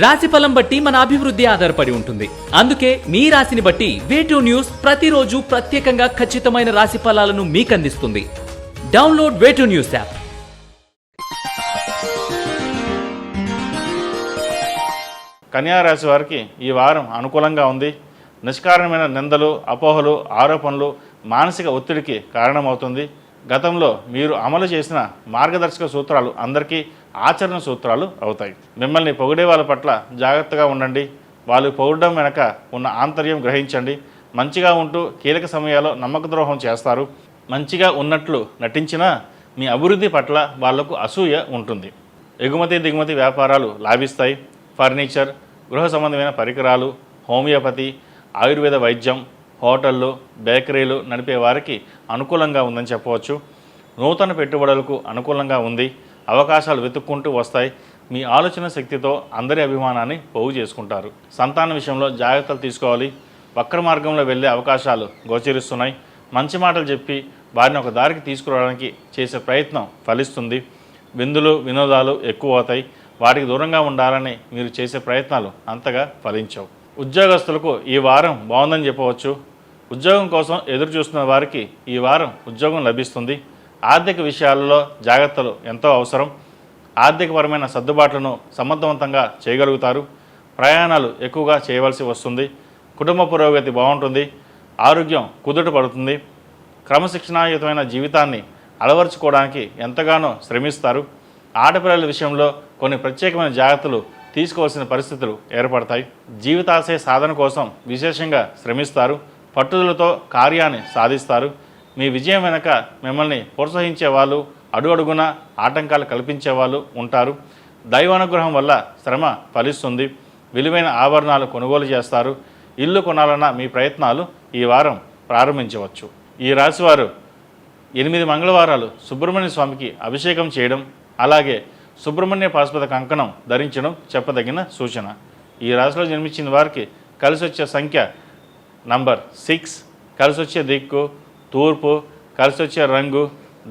రాశిఫలం బట్టి మన అభివృద్ధి ఆధారపడి ఉంటుంది. అందుకే మీ రాశిని బట్టి వే2 న్యూస్ ప్రతిరోజు ప్రత్యేకంగా ఖచ్చితమైన రాశి ఫలాలను మీకు అందిస్తుంది. Download Way2 news app. కన్యా రాశి వారికి ఈ వారం అనుకూలంగా ఉంది. నిష్కారణమైన నిందలు, అపోహలు, ఆరోపణలు మానసిక ఒత్తిడికి కారణమవుతుంది. గతంలో మీరు అమలు చేసిన మార్గదర్శక సూత్రాలు అందరికీ ఆచరణ సూత్రాలు అవుతాయి. మిమ్మల్ని పొగిడే వాళ్ళ పట్ల జాగ్రత్తగా ఉండండి. వాళ్ళు పొగడడం వెనక ఉన్న ఆంతర్యం గ్రహించండి. మంచిగా ఉంటూ కీలక సమయాల్లో నమ్మక ద్రోహం చేస్తారు. మంచిగా ఉన్నట్లు నటించినా మీ అభివృద్ధి పట్ల వాళ్లకు అసూయ ఉంటుంది. ఎగుమతి దిగుమతి వ్యాపారాలు లాభిస్తాయి. ఫర్నిచర్, గృహ సంబంధమైన పరికరాలు, హోమియోపతి, ఆయుర్వేద వైద్యం, హోటళ్ళు, బేకరీలు నడిపే వారికి అనుకూలంగా ఉందని చెప్పవచ్చు. నూతన పెట్టుబడులకు అనుకూలంగా ఉంది. అవకాశాలు వెతుక్కుంటూ వస్తాయి. మీ ఆలోచన శక్తితో అందరి అభిమానాన్ని పోగు చేసుకుంటారు. సంతాన విషయంలో జాగ్రత్తలు తీసుకోవాలి. వక్ర మార్గంలో వెళ్ళే అవకాశాలు గోచరిస్తున్నాయి. మంచి మాటలు చెప్పి వారిని ఒక దారికి తీసుకురావడానికి చేసే ప్రయత్నం ఫలిస్తుంది. విందులు, వినోదాలు ఎక్కువ అవుతాయి. వాటికి దూరంగా ఉండాలని మీరు చేసే ప్రయత్నాలు అంతగా ఫలించవు. ఉద్యోగస్తులకు ఈ వారం బాగుందని చెప్పవచ్చు. ఉద్యోగం కోసం ఎదురు చూస్తున్న వారికి ఈ వారం ఉద్యోగం లభిస్తుంది. ఆర్థిక విషయాలలో జాగ్రత్తలు ఎంతో అవసరం. ఆర్థికపరమైన సర్దుబాట్లను సమర్థవంతంగా చేయగలుగుతారు. ప్రయాణాలు ఎక్కువగా చేయవలసి వస్తుంది. కుటుంబ పురోగతి బాగుంటుంది. ఆరోగ్యం కుదుట పడుతుంది. క్రమశిక్షణాయుతమైన జీవితాన్ని అలవరుచుకోవడానికి ఎంతగానో శ్రమిస్తారు. ఆడపిల్లల విషయంలో కొన్ని ప్రత్యేకమైన జాగ్రత్తలు తీసుకోవాల్సిన పరిస్థితులు ఏర్పడతాయి. జీవితాశయ సాధన కోసం విశేషంగా శ్రమిస్తారు. పట్టుదలతో కార్యాన్ని సాధిస్తారు. మీ విజయం వెనుక మిమ్మల్ని ప్రోత్సహించే వాళ్ళు, అడుగడుగున ఆటంకాలు కల్పించే వాళ్ళు ఉంటారు. దైవానుగ్రహం వల్ల శ్రమ ఫలిస్తుంది. విలువైన ఆభరణాలు కొనుగోలు చేస్తారు. ఇల్లు కొనాలన్న మీ ప్రయత్నాలు ఈ వారం ప్రారంభించవచ్చు. ఈ రాశివారు 8 మంగళవారాలు సుబ్రహ్మణ్య స్వామికి అభిషేకం చేయడం, అలాగే సుబ్రహ్మణ్య పాశుపత కంకణం ధరించడం చెప్పదగిన సూచన. ఈ రాశిలో జన్మించిన వారికి కలిసి వచ్చే సంఖ్య నంబర్ 6, కలిసి వచ్చే దిక్కు తూర్పు, కలిసి వచ్చే రంగు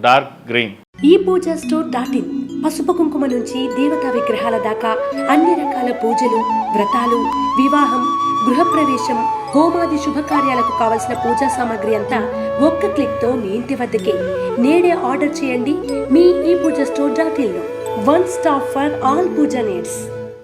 డార్క్ గ్రీన్. ఈ పూజ స్టోర్.in పసుపు కుంకుమ నుంచి దేవతా విగ్రహాల దాకా అన్ని రకాల పూజలు, వ్రతాలు, వివాహం, గృహప్రవేశం, హోమాది శుభకార్యాలకు కావలసిన పూజా సామాగ్రి అంతా ఒక్క క్లిక్తో మీ ఇంటి వద్దకే. నేడే ఆర్డర్ చేయండి మీ ఈ పూజ స్టోర్.in లో. One stop for all puja needs.